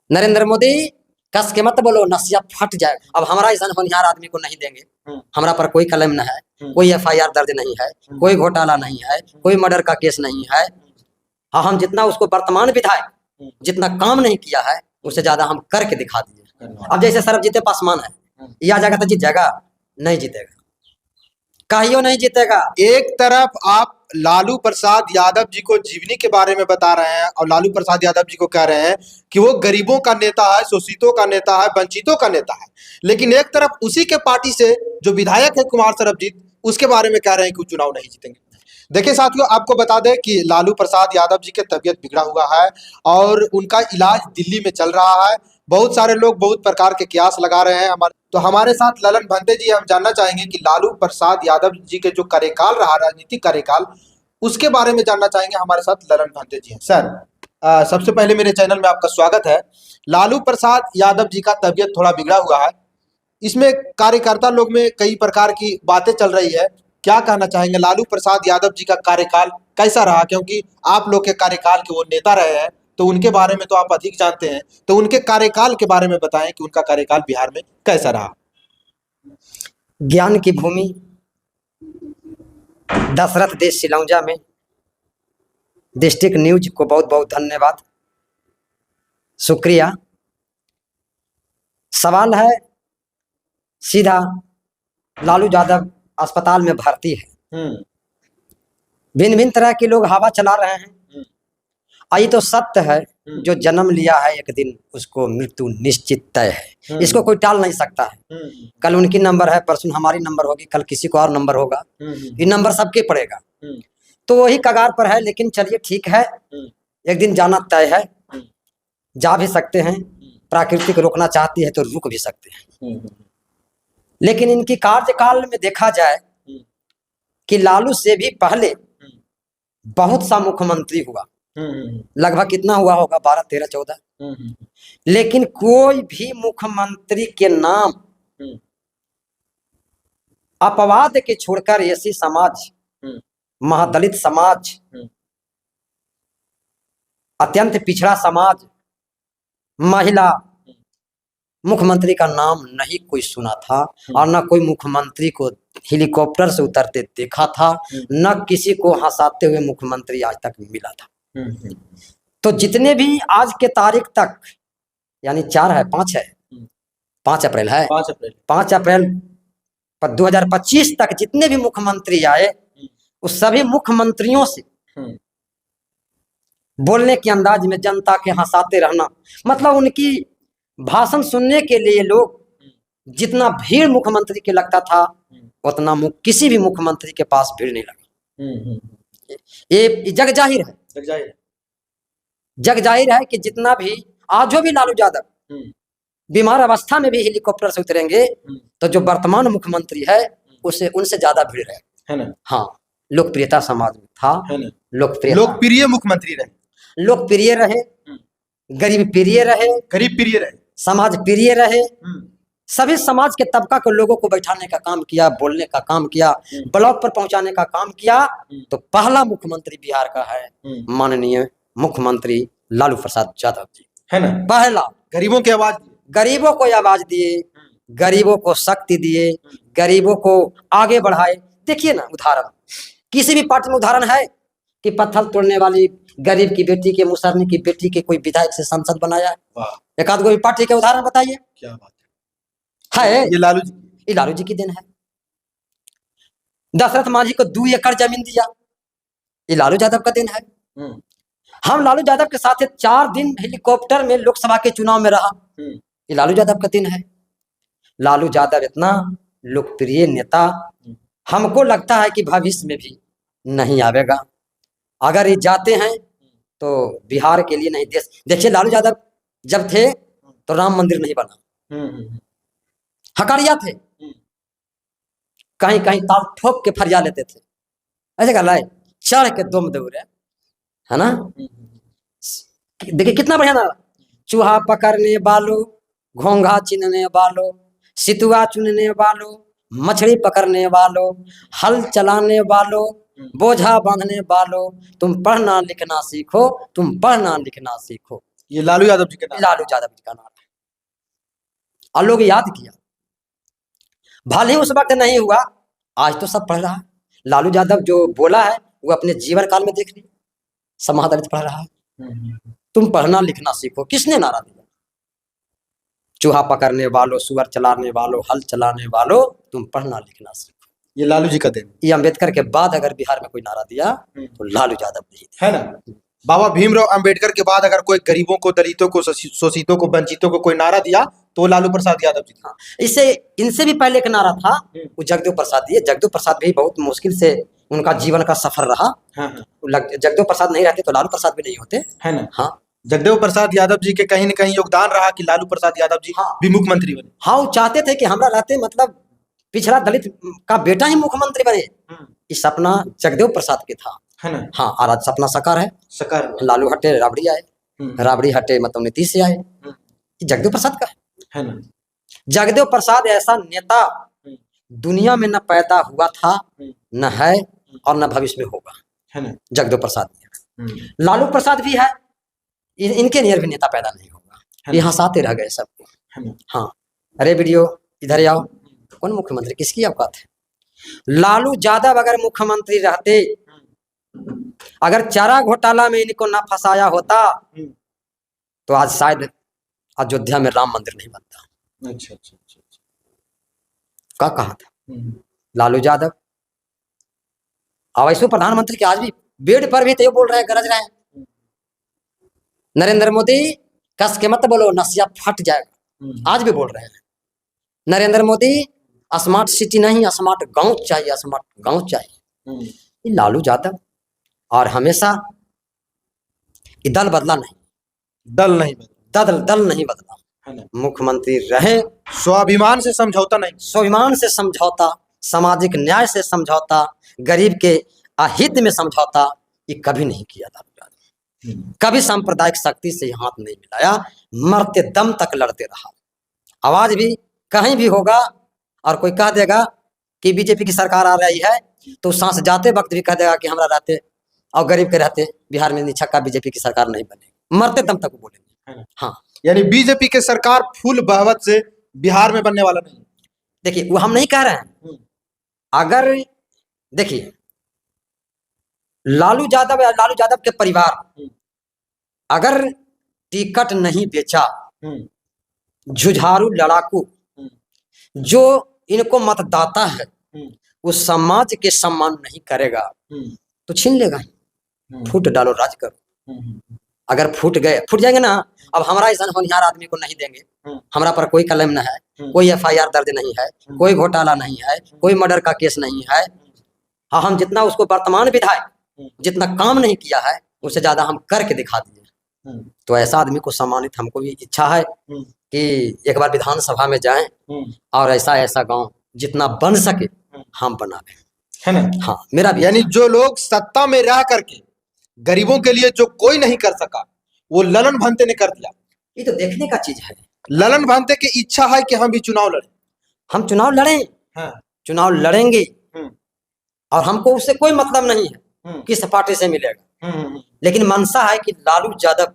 नरेंद्र मोदी कस के मत बोलो, नसिया फट जाए। अब हमारा ऐसा होनहार आदमी को नहीं देंगे। हमारा पर कोई कलम न है, कोई FIR दर्ज नहीं है, कोई घोटाला नहीं है, कोई मर्डर का केस नहीं है। हाँ, हम जितना उसको वर्तमान विधायक जितना काम नहीं किया है उससे ज्यादा हम करके दिखा दिए। अब जैसे सरबजीत पासवान है, ये आ जाएगा तो जीत जाएगा? नहीं जीतेगा, कहियो नहीं जीतेगा। एक तरफ आप लालू प्रसाद यादव जी को जीवनी के बारे में बता रहे हैं और लालू प्रसाद यादव जी को कह रहे हैं कि वो गरीबों का नेता है, शोषितों का नेता है, वंचितों का नेता है, लेकिन एक तरफ उसी के पार्टी से जो विधायक है कुमार सरबजीत, उसके बारे में कह रहे हैं कि वो चुनाव नहीं जीतेंगे। देखिए साथियों, आपको बता दें कि लालू प्रसाद यादव जी की तबीयत बिगड़ा हुआ है और उनका इलाज दिल्ली में चल रहा है। बहुत सारे लोग बहुत प्रकार के कयास लगा रहे हैं। हमारे साथ ललन भंते जी, हम जानना चाहेंगे कि लालू प्रसाद यादव जी के जो कार्यकाल रहा, राजनीतिक कार्यकाल, उसके बारे में जानना चाहेंगे। हमारे साथ ललन भंते जी हैं। सर, सबसे पहले मेरे चैनल में आपका स्वागत है। लालू प्रसाद यादव जी का तबीयत थोड़ा बिगड़ा हुआ है, इसमें कार्यकर्ता लोग में कई प्रकार की बातें चल रही है, क्या कहना चाहेंगे? लालू प्रसाद यादव जी का कार्यकाल कैसा रहा? क्योंकि आप लोग के कार्यकाल के वो नेता रहे हैं, तो उनके बारे में तो आप अधिक जानते हैं, तो उनके कार्यकाल के बारे में बताएं कि उनका कार्यकाल बिहार में कैसा रहा। ज्ञान की भूमि दशरथ देश सिलौंजा में डिस्ट्रिक्ट न्यूज को बहुत बहुत धन्यवाद, शुक्रिया। सवाल है सीधा, लालू यादव अस्पताल में भर्ती है, भिन्न भिन्न तरह के लोग हवा चला रहे हैं। ये तो सत्य है, जो जन्म लिया है एक दिन उसको मृत्यु निश्चित तय है, इसको कोई टाल नहीं सकता है। कल उनकी नंबर है, परसों हमारी नंबर होगी, कल किसी को और नंबर होगा, ये नंबर सबके पड़ेगा, तो वही कगार पर है। लेकिन चलिए ठीक है, एक दिन जाना तय है, जा भी सकते हैं, प्राकृतिक रोकना चाहती है तो रुक भी सकते हैं। लेकिन इनकी कार्यकाल में देखा जाए कि लालू से भी पहले बहुत सा मुख्यमंत्री हुआ, लगभग कितना हुआ होगा, 12, 13, 14, लेकिन कोई भी मुख्यमंत्री के नाम अपवाद के छोड़कर एसी समाज, महादलित समाज, अत्यंत पिछड़ा समाज, महिला, मुख्यमंत्री का नाम नहीं कोई सुना था, और न कोई मुख्यमंत्री को हेलीकॉप्टर से उतरते देखा था, न किसी को हंसाते हुए मुख्यमंत्री आज तक मिला था। तो जितने भी आज के तारीख तक, यानी 4 है, 5 है, 5 अप्रैल है, 5 अप्रैल 2025 तक जितने भी मुख्यमंत्री आए, उस सभी मुख्यमंत्रियों से बोलने के अंदाज में जनता के हंसाते रहना, मतलब उनकी भाषण सुनने के लिए लोग, जितना भीड़ मुख्यमंत्री के लगता था उतना किसी भी मुख्यमंत्री के पास भीड़ नहीं लगा। ये जग जाहिर है, जग जाहिर है कि जितना भी आज जो भी लालू यादव बीमार अवस्था में भी हेलीकॉप्टर से उतरेंगे, तो जो वर्तमान मुख्यमंत्री है उसे उनसे ज्यादा भीड़ है ना? हाँ, लोकप्रियता समाज में था, लोकप्रिय मुख्यमंत्री रहे, लोकप्रिय रहे, गरीब प्रिय रहे, समाज प्रिय रहे, सभी समाज के तबका के लोगों को बैठाने का काम किया, बोलने का काम किया, ब्लॉक पर पहुंचाने का काम किया। तो पहला मुख्यमंत्री बिहार का है माननीय मुख्यमंत्री लालू प्रसाद यादव जी, है ना? पहला गरीबों की आवाज, गरीबों को आवाज दिए, गरीबों को शक्ति दिए, गरीबों को आगे बढ़ाए। देखिए ना, उदाहरण किसी भी पार्टी में उदाहरण है कि पत्थर तोड़ने वाली गरीब की बेटी के, मुसरनी की बेटी के कोई विधायक से सांसद बनाया? एक आध कोई पार्टी के उदाहरण बताइए। क्या बात है, ये लालू जी की देन है। दशरथ मांझी को 2 एकड़ जमीन दिया, ये लालू यादव का देन है। हम लालू यादव के साथ 4 दिन हेलीकॉप्टर में लोकसभा के चुनाव में रहा, ये लालू यादव का दिन है। लालू यादव इतना लोकप्रिय नेता हमको लगता है कि भविष्य में भी नहीं आवेगा। अगर ये जाते हैं तो बिहार के लिए नहीं, देश। देखिए, लालू यादव जब थे तो राम मंदिर नहीं बना, हकारिया थे, कहीं कहीं ताल ठोक के फरिया लेते थे, ऐसे कर लाए चढ़ के दुम दौड़े, है ना? देखिए कितना बढ़िया नारा, चूहा पकड़ने वालों, घोंघा चुनने वालों, सितुआ चुनने वालों, मछली पकड़ने वालों, हल चलाने वालों, बोझा बांधने वालों, तुम पढ़ना लिखना सीखो, तुम पढ़ना लिखना सीखो। ये लालू यादव जी के नाम, लालू यादव जी का नारा है। और लोग याद किया, भले ही उस वक्त नहीं हुआ, आज तो सब पढ़ रहा है। लालू यादव जो बोला है वो अपने जीवन काल में देख लिया, सब महादलित पढ़ रहा है। तुम पढ़ना लिखना सीखो। किसने नारा दिया? चूहा पकड़ने वालों, सुअर चलाने वालों, हल चलाने वालों, तुम पढ़ना लिखना सीखो। ये लालू जी का देन। ये अंबेडकर के बाद अगर बिहार में कोई नारा दिया तो लालू यादव जी है ना। बाबा भीमराव अंबेडकर के बाद अगर कोई गरीबों को, दलितों को, शोषितों को, वंचितों को कोई नारा दिया तो वो लालू प्रसाद यादव जी था। इससे इनसे भी पहले एक नारा था, वो जगदेव प्रसाद दिए। जगदेव प्रसाद भी बहुत मुश्किल से उनका जीवन का सफर रहा। जगदेव प्रसाद नहीं रहते तो लालू प्रसाद भी नहीं होते, है ना। हाँ, जगदेव प्रसाद यादव जी के कहीं न कहीं योगदान रहा कि लालू प्रसाद यादव जी भी मुख्यमंत्री बने। हाँ, वो चाहते थे कि हमरा रहते मतलब पिछड़ा दलित का बेटा ही मुख्यमंत्री बने। ये सपना जगदेव प्रसाद के था, है ना। हाँ, और आज सपना साकार है। साकार। लालू हटे राबड़ी आए, राबड़ी हटे मतलब नीतीश से आए। जगदेव प्रसाद का है ना। जगदेव प्रसाद ऐसा नेता दुनिया में न पैदा हुआ था, न है और न भविष्य में होगा, है ना। जगदेव प्रसाद। लालू प्रसाद भी है, इनके नियर भी नेता पैदा नहीं होगा। यहाँ साथे रह गए सबको। हाँ, अरे वीडियो इधर आओ। कौन मुख्यमंत्री, किसकी औकात है? लालू यादव अगर मुख्यमंत्री रहते, अगर चारा घोटाला में इनको ना फंसाया होता तो आज शायद अयोध्या में राम मंदिर नहीं बनता। अच्छा अच्छा अच्छा, क्या कहा था लालू यादव? अवैसो प्रधानमंत्री के आज भी बेड पर भी तो बोल रहे हैं, गरज रहे हैं, नरेंद्र मोदी कस के मत बोलो नसिया फट जाएगा। आज भी बोल रहे हैं नरेंद्र मोदी स्मार्ट सिटी नहीं, स्मार्ट गांव चाहिए, स्मार्ट गांव चाहिए। ये लालू यादव। और हमेशा ये दल बदला नहीं, दल नहीं बदला, दल नहीं बदला। मुख्यमंत्री रहे, स्वाभिमान से समझौता नहीं, स्वाभिमान से समझौता, सामाजिक न्याय से समझौता, गरीब के अहित में समझौता, ये कभी नहीं किया लालू यादव। कभी सांप्रदायिक शक्ति से हाथ नहीं मिलाया, मरते दम तक लड़ते रहा। आवाज भी कहीं भी होगा और कोई कह देगा कि बीजेपी की सरकार आ रही है तो सांस जाते वक्त भी कह देगा कि हमरा रहते और गरीब के रहते बिहार में निछक्का बीजेपी की सरकार नहीं बनेगी, मरते दम तक बोलेंगे। हाँ, यानी बीजेपी के सरकार फुल बहवत से बिहार में बनने वाला नहीं। देखिए, वो हम नहीं कह रहे हैं। अगर देखिए लालू यादव के परिवार अगर टिकट नहीं बेचा, जुझारू लड़ाकू जो इनको मतदाता है वो समाज के सम्मान नहीं करेगा तो छीन लेगा। फूट डालो, राज करो। अगर फूट जाएंगे ना, अब हमारा ऐसा होनहार आदमी को नहीं देंगे, हमारा पर कोई कलम न है, कोई FIR दर्ज नहीं है, कोई घोटाला नहीं है, कोई मर्डर का केस नहीं है। हाँ, हम जितना उसको वर्तमान विधायक जितना काम नहीं किया है उससे ज्यादा हम करके दिखा दिए। तो ऐसा आदमी को सम्मानित हमको भी इच्छा है कि एक बार विधानसभा में जाएं और ऐसा गांव जितना बन सके हम बनावे, है ना। हाँ, मेरा भी। यानी जो लोग सत्ता में रह करके गरीबों के लिए जो कोई नहीं कर सका वो ललन भंते ने कर दिया। ये तो देखने का चीज है। ललन भंते की इच्छा है कि हम भी चुनाव लड़ें, हम चुनाव लड़ें। हाँ। चुनाव लड़ेंगे और हमको उससे कोई मतलब नहीं है किस पार्टी से मिलेगा, लेकिन मनसा है कि लालू यादव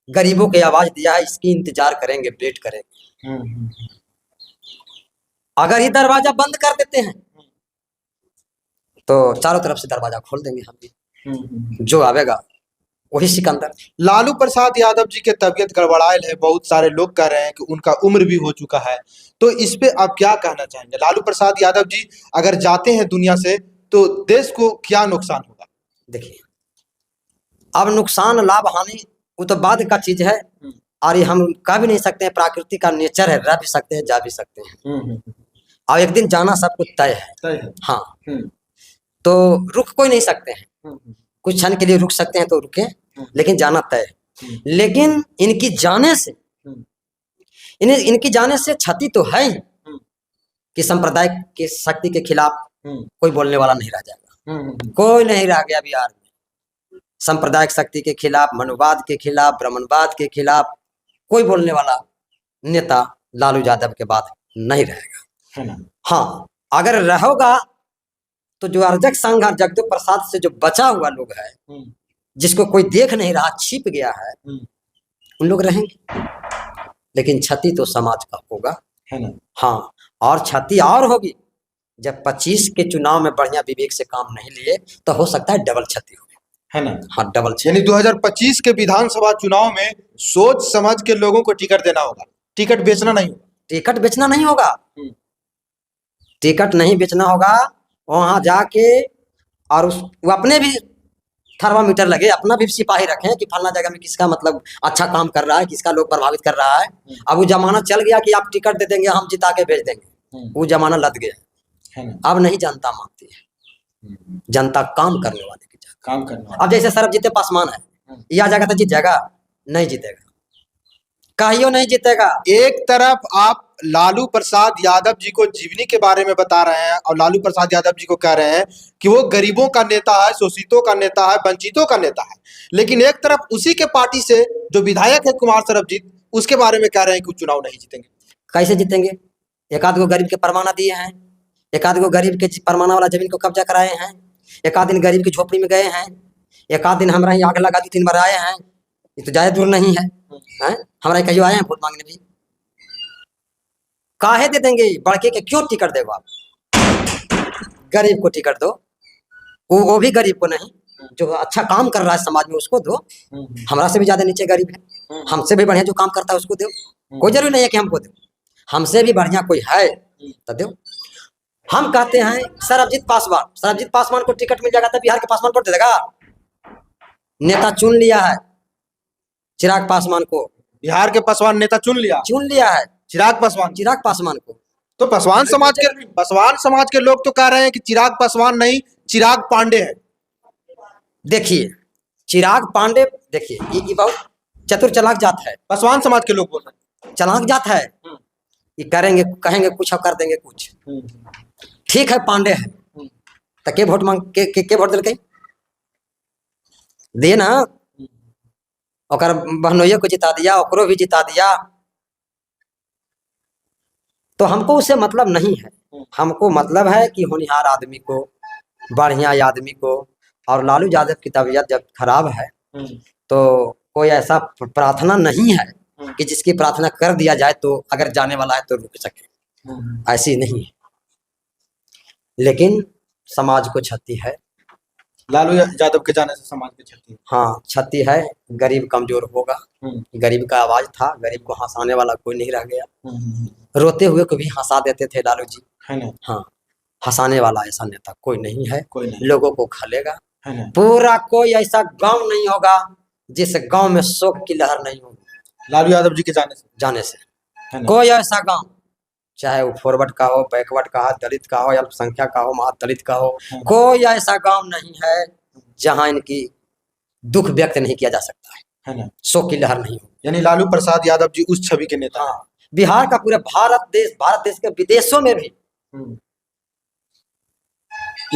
गरीबों की आवाज दिया है, इसकी इंतजार करेंगे, वेट करेंगे। अगर ये दरवाजा बंद कर देते हैं तो चारों तरफ से दरवाजा खोल देंगे हम भी, जो आवेगा वही सिकंदर। लालू प्रसाद यादव जी के तबीयत गड़बड़ायल है, बहुत सारे लोग कह रहे हैं कि उनका उम्र भी हो चुका है, तो इस पे आप क्या कहना चाहेंगे? लालू प्रसाद यादव जी अगर जाते हैं दुनिया से तो देश को क्या नुकसान होगा? देखिए, अब नुकसान लाभ हानि वो तो बाद का चीज है और ये हम कह भी नहीं सकते हैं, प्राकृतिक का नेचर है, रह भी सकते हैं, जा भी सकते हैं। और एक दिन जाना सब कुछ तय है। हाँ, तो रुक कोई नहीं सकते हैं, कुछ क्षण के लिए रुक सकते हैं तो रुके, लेकिन जाना तय है। लेकिन इनकी जाने से क्षति तो है ही कि सांप्रदायिक की शक्ति के खिलाफ कोई बोलने वाला नहीं रह जाएगा। कोई नहीं रह गया बिहार में सांप्रदायिक शक्ति के खिलाफ, मनुवाद के खिलाफ, ब्राह्मणवाद के खिलाफ कोई बोलने वाला नेता लालू यादव के बाद नहीं रहेगा। हाँ, अगर रहोगा तो जो अर्जक संघ जगदेव प्रसाद से जो बचा हुआ लोग है, जिसको कोई देख नहीं रहा, छिप गया है, उन लोग रहेंगे, लेकिन क्षति तो समाज का होगा, है ना। हाँ, और क्षति और होगी जब 25 के चुनाव में बढ़िया विवेक से काम नहीं लिए तो हो सकता है डबल क्षति हो, है ना। हाँ, डबल क्षति। यानी 2025 के विधानसभा चुनाव में सोच समझ के लोगों को टिकट देना होगा, टिकट बेचना नहीं होगा। टिकट बेचना नहीं होगा, टिकट नहीं बेचना होगा। वहां जाके और वो अपने भी थर्मामीटर लगे, अपना भी सिपाही रखें कि फलना जगह में किसका मतलब अच्छा काम कर रहा है, किसका लोग प्रभावित कर रहा है। अब वो जमाना चल गया कि आप टिकट दे देंगे, हम जिता के भेज देंगे, वो जमाना लद गया है ना। अब नहीं जनता मानती है, जनता काम करने वाले की जाए, काम करने वाले। अब जैसे सरबजीत पासवान है, ये आ जाएगा तो जीत जाएगा? नहीं जीतेगा, कहियो नहीं जीतेगा। एक तरफ आप लालू प्रसाद यादव जी को जीवनी के बारे में बता रहे हैं और लालू प्रसाद यादव जी को कह रहे हैं कि वो गरीबों का नेता है, शोषितों का नेता है, वंचितों का नेता है, लेकिन एक तरफ उसी के पार्टी से जो विधायक है कुमार सरबजीत, उसके बारे में कह रहे हैं कि चुनाव नहीं जीतेंगे। कैसे जीतेंगे? एक आध को गरीब के परमाना दिए हैं, एक आध को गरीब के परमाना वाला जमीन को कब्जा कराए हैं, एक आध दिन गरीब की झोपड़ी में गए हैं, एक आध दिन हमारा आग लगा 2-3 बार आए हैं, ये तो ज्यादा दूर नहीं है, हमारा कहियो आए हैं वोट मांगने भी। काहे दे देंगे बड़के के, क्यों टिकट देगो आप? गरीब को टिकट दो, वो भी गरीब को नहीं, जो अच्छा काम कर रहा है समाज में उसको दो। हमारा से भी ज्यादा नीचे गरीब है, हमसे भी बढ़िया जो काम करता है उसको दो, कोई जरूरी नहीं है कि हमको दो, हमसे भी बढ़िया कोई है तो दो। हम कहते हैं सरबजीत पासवान को टिकट मिल जाएगा तो बिहार के पासवान वोट दे देगा? नेता चुन लिया है चिराग पासवान को, बिहार के पासवान नेता चुन लिया है चिराग पासवान को। तो पासवान समाज के लोग तो कह रहे हैं कि चिराग पासवान नहीं, चिराग पांडे है। देखिए चिराग पांडे, देखिए ये बहुत चतुर चालाक जात है, पासवान समाज के लोग बोल रहे हैं चालाक जात है, ये करेंगे कहेंगे कुछ और कर देंगे कुछ। ठीक है पांडे है तो के वोट मांग के वोट दिल दिए ना, और बहनोइयों को जिता दिया, ओकरो भी जिता दिया, तो हमको उससे मतलब नहीं है। हमको मतलब है कि होनहार आदमी को, बढ़िया आदमी को, और लालू यादव की तबीयत जब खराब है तो कोई ऐसा प्रार्थना नहीं है कि जिसकी प्रार्थना कर दिया जाए तो अगर जाने वाला है तो रुक सके, ऐसी नहीं है। लेकिन समाज को क्षति है, लालू यादव के जाने से समाज की क्षति। हाँ क्षति है, गरीब कमजोर होगा, गरीब का आवाज था, गरीब को हंसाने वाला कोई नहीं रह गया, रोते हुए को भी हंसा देते थे लालू जी, है ना। हाँ, हंसाने वाला ऐसा नेता कोई नहीं है, लोगों को खलेगा, है ना। पूरा कोई ऐसा गांव नहीं होगा जिस गांव में शोक की लहर नहीं होगी लालू यादव जी के जाने से कोई ऐसा गांव, चाहे वो फॉरवर्ड का हो, बैकवर्ड का हो, दलित का हो, अल्पसंख्यक का हो, महादलित का हो, कोई ऐसा गांव नहीं है जहां इनकी दुख व्यक्त नहीं किया जा सकता है ना, शोक की लहर नहीं हो। यानी लालू प्रसाद यादव जी उस छवि के नेता। हाँ, बिहार का पूरे भारत देश के विदेशों में भी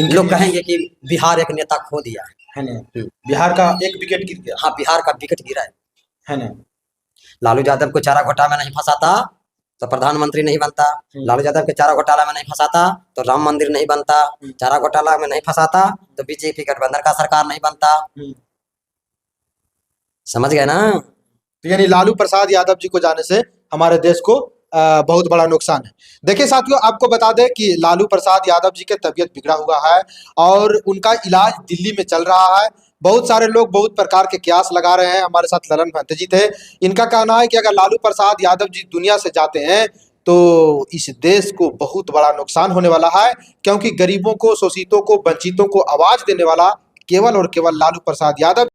लोग कहेंगे कि बिहार एक नेता खो दिया है ना। बिहार का एक विकेट गिर गया। हाँ, बिहार का विकेट गिरा है ना। लालू यादव को चारा घोटाला में नहीं फंसाता तो प्रधानमंत्री नहीं बनता, लालू यादव के चारा घोटाला में नहीं फंसाता तो राम मंदिर नहीं बनता, चारा घोटाला में नहीं फंसाता तो बीजेपी गठबंधन का सरकार नहीं बनता। समझ गए ना। तो यानी लालू प्रसाद यादव जी को जाने से हमारे देश को बहुत बड़ा नुकसान है। देखिए साथियों, आपको बता दें कि लालू प्रसाद यादव जी के तबीयत बिगड़ा हुआ है और उनका इलाज दिल्ली में चल रहा है। बहुत सारे लोग बहुत प्रकार के कयास लगा रहे हैं। हमारे साथ ललन भंते जी थे, इनका कहना है कि अगर लालू प्रसाद यादव जी दुनिया से जाते हैं तो इस देश को बहुत बड़ा नुकसान होने वाला है, क्योंकि गरीबों को, शोषितों को, वंचितों को आवाज देने वाला केवल और केवल लालू प्रसाद यादव